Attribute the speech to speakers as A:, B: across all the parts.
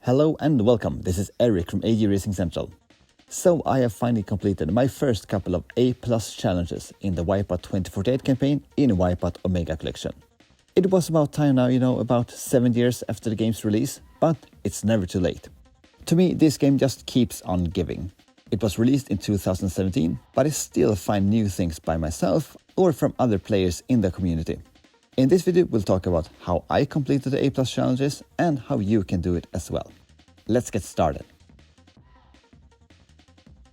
A: Hello and welcome, this is Eric from AG Racing Central. So I have finally completed my first couple of A+ challenges in the Wipeout 2048 campaign in Wipeout Omega Collection. It was about time now, about 7 years after the game's release, but it's never too late. To me, this game just keeps on giving. It was released in 2017, but I still find new things by myself or from other players in the community. In this video, we'll talk about how I completed the A+ challenges and how you can do it as well. Let's get started.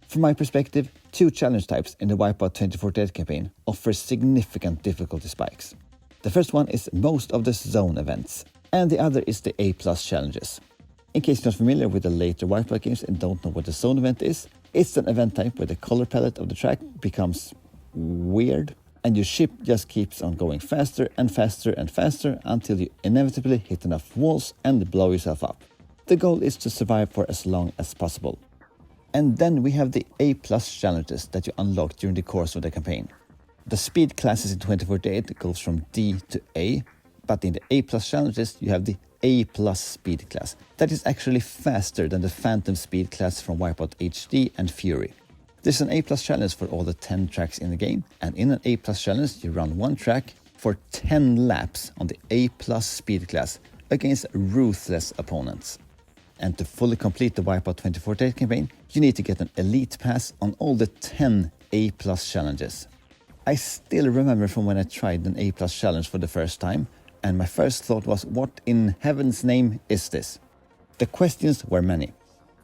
A: From my perspective, two challenge types in the Wipeout 2048 campaign offer significant difficulty spikes. The first one is most of the zone events, and the other is the A+ challenges. In case you're not familiar with the later Wipeout games and don't know what the zone event is, it's an event type where the color palette of the track becomes weird, and your ship just keeps on going faster and faster and faster until you inevitably hit enough walls and blow yourself up. The goal is to survive for as long as possible. And then we have the A+ challenges that you unlock during the course of the campaign. The speed classes in 2048 goes from D to A, but in the A+ challenges you have the A+ speed class. That is actually faster than the Phantom speed class from Wipeout HD and Fury. There's an A+ challenge for all the 10 tracks in the game, and in an A+ challenge you run one track for 10 laps on the A+ speed class against ruthless opponents. And to fully complete the Wipeout 2048 campaign, you need to get an elite pass on all the 10 A+ challenges. I still remember from when I tried an A+ challenge for the first time, and my first thought was, what in heaven's name is this? The questions were many.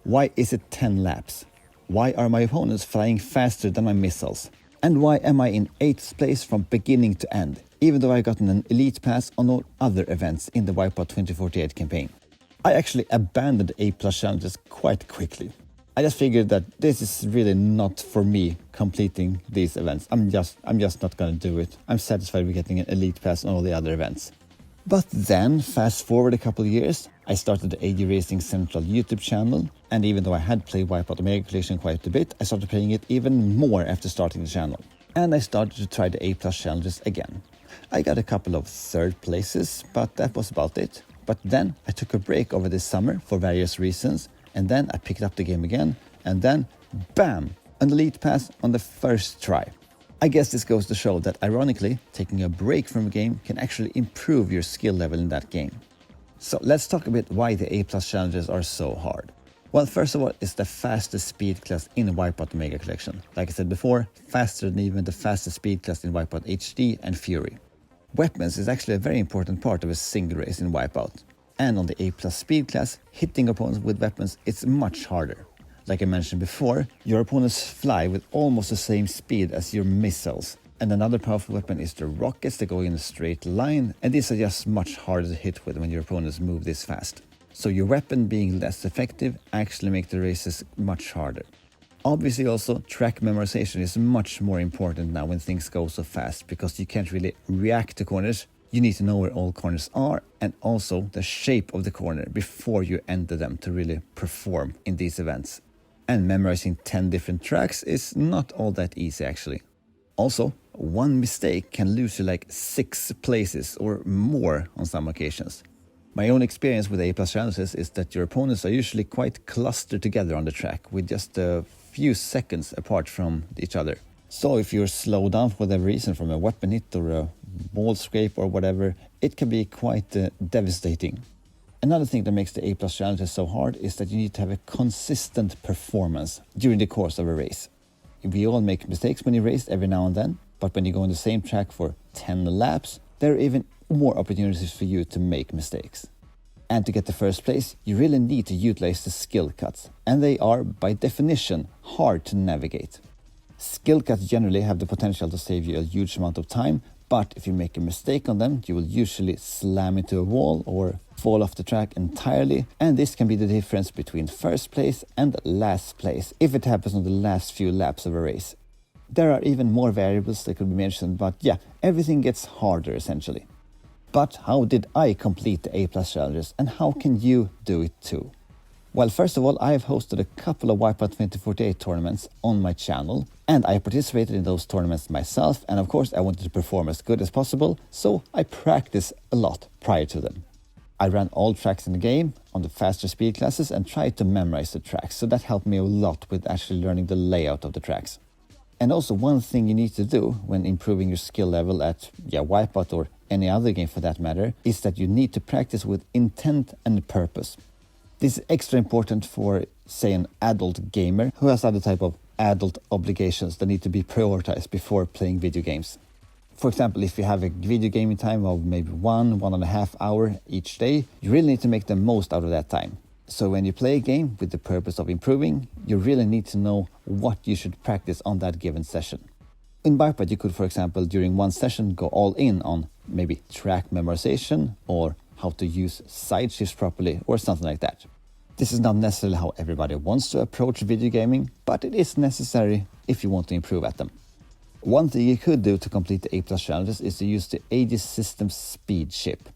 A: Why is it 10 laps? Why are my opponents flying faster than my missiles? And why am I in 8th place from beginning to end, even though I gotten an elite pass on all other events in the Wipeout 2048 campaign? I actually abandoned A+ challenges quite quickly. I just figured that this is really not for me completing these events. I'm just not gonna do it. I'm satisfied with getting an elite pass on all the other events. But then, fast forward a couple of years, I started the AG Racing Central YouTube channel, and even though I had played Wipeout Omega Collection quite a bit, I started playing it even more after starting the channel. And I started to try the A+ challenges again. I got a couple of 3rd places, but that was about it. But then I took a break over this summer for various reasons, and then I picked up the game again, and then, bam! An elite pass on the first try. I guess this goes to show that, ironically, taking a break from a game can actually improve your skill level in that game. So let's talk a bit why the A+ challenges are so hard. Well, first of all, it's the fastest speed class in Wipeout Omega Collection. Like I said before, faster than even the fastest speed class in Wipeout HD and Fury. Weapons is actually a very important part of a single race in Wipeout. And on the A+ speed class, hitting opponents with weapons is much harder. Like I mentioned before, your opponents fly with almost the same speed as your missiles. And another powerful weapon is the rockets that go in a straight line, and these are just much harder to hit with when your opponents move this fast. So your weapon being less effective actually makes the races much harder. Obviously also, track memorization is much more important now when things go so fast, because you can't really react to corners. You need to know where all corners are, and also the shape of the corner before you enter them to really perform in these events. And memorizing 10 different tracks is not all that easy actually. Also, one mistake can lose you like 6 places or more on some occasions. My own experience with A+ challenges is that your opponents are usually quite clustered together on the track with just a few seconds apart from each other. So if you're slowed down for whatever reason from a weapon hit or a ball scrape or whatever, it can be quite devastating. Another thing that makes the A+ challenges so hard is that you need to have a consistent performance during the course of a race. We all make mistakes when you race every now and then, but when you go on the same track for 10 laps, there are even more opportunities for you to make mistakes. And to get the first place, you really need to utilize the skill cuts, and they are, by definition, hard to navigate. Skill cuts generally have the potential to save you a huge amount of time, but if you make a mistake on them, you will usually slam into a wall or fall off the track entirely, and this can be the difference between first place and last place if it happens on the last few laps of a race. There are even more variables that could be mentioned, but yeah, everything gets harder essentially. But how did I complete the A+ challenges, and how can you do it too? Well, first of all, I have hosted a couple of Wipeout 2048 tournaments on my channel, and I participated in those tournaments myself, and of course I wanted to perform as good as possible, so I practiced a lot prior to them. I ran all tracks in the game on the faster speed classes and tried to memorize the tracks, so that helped me a lot with actually learning the layout of the tracks. And also one thing you need to do when improving your skill level at Wipeout or any other game for that matter is that you need to practice with intent and purpose. This is extra important for, say, an adult gamer who has other type of adult obligations that need to be prioritized before playing video games. For example, if you have a video gaming time of maybe 1.5 hours each day, you really need to make the most out of that time. So when you play a game with the purpose of improving, you really need to know what you should practice on that given session. In Wipeout, you could, for example, during one session go all in on maybe track memorization or how to use side shifts properly or something like that. This is not necessarily how everybody wants to approach video gaming, but it is necessary if you want to improve at them. One thing you could do to complete the A+ challenges is to use the AD System Speed chip.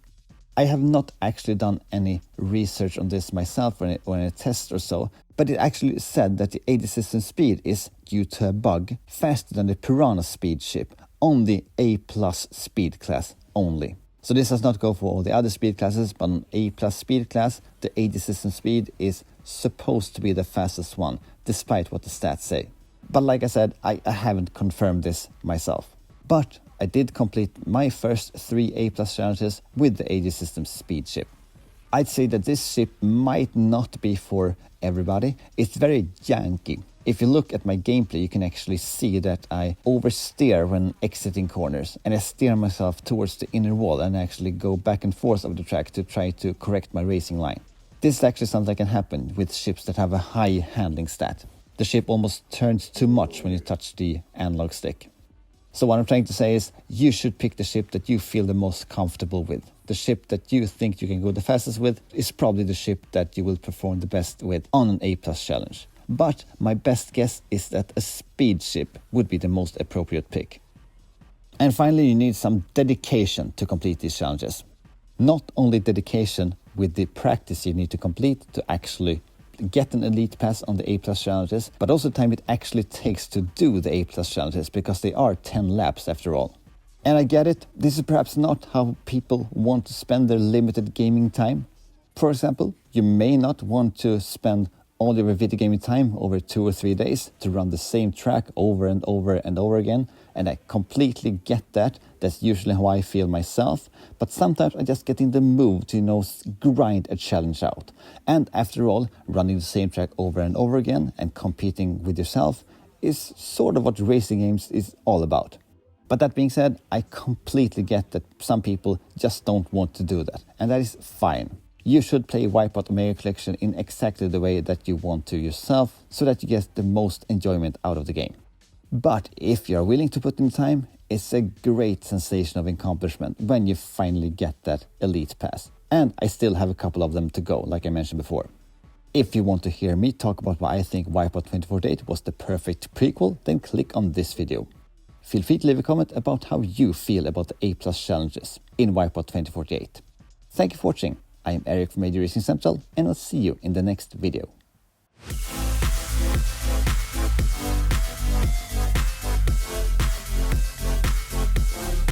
A: I have not actually done any research on this myself or in a test or so, but it actually said that the AD System Speed is, due to a bug, faster than the Piranha Speed chip on the A+ speed class only. So this does not go for all the other speed classes, but on A+ speed class, the AD System Speed is supposed to be the fastest one, despite what the stats say. But like I said, I haven't confirmed this myself. But I did complete my first 3 A+ challenges with the AD System Speed chip. I'd say that this chip might not be for everybody. It's very janky. If you look at my gameplay, you can actually see that I oversteer when exiting corners, and I steer myself towards the inner wall and actually go back and forth over the track to try to correct my racing line. This is actually something that can happen with ships that have a high handling stat. The ship almost turns too much when you touch the analog stick. So what I'm trying to say is you should pick the ship that you feel the most comfortable with. The ship that you think you can go the fastest with is probably the ship that you will perform the best with on an A+ challenge. But my best guess is that a speed ship would be the most appropriate pick. And finally, you need some dedication to complete these challenges. Not only dedication with the practice you need to complete to actually get an elite pass on the A+ challenges, but also time it actually takes to do the A+ challenges, because they are 10 laps after all. And I get it, this is perhaps not how people want to spend their limited gaming time. For example, you may not want to spend all your video gaming time over 2 or 3 days to run the same track over and over and over again, and I completely get that. That's usually how I feel myself, but sometimes I just get in the mood to, grind a challenge out. And after all, running the same track over and over again and competing with yourself is sort of what racing games is all about. But that being said, I completely get that some people just don't want to do that, and that is fine. You should play Wipeout Omega Collection in exactly the way that you want to yourself, so that you get the most enjoyment out of the game. But if you are willing to put in time, it's a great sensation of accomplishment when you finally get that elite pass. And I still have a couple of them to go, like I mentioned before. If you want to hear me talk about why I think Wipeout 2048 was the perfect prequel, then click on this video. Feel free to leave a comment about how you feel about the A+ challenges in Wipeout 2048. Thank you for watching. I am Eric from Major Racing Central, and I'll see you in the next video.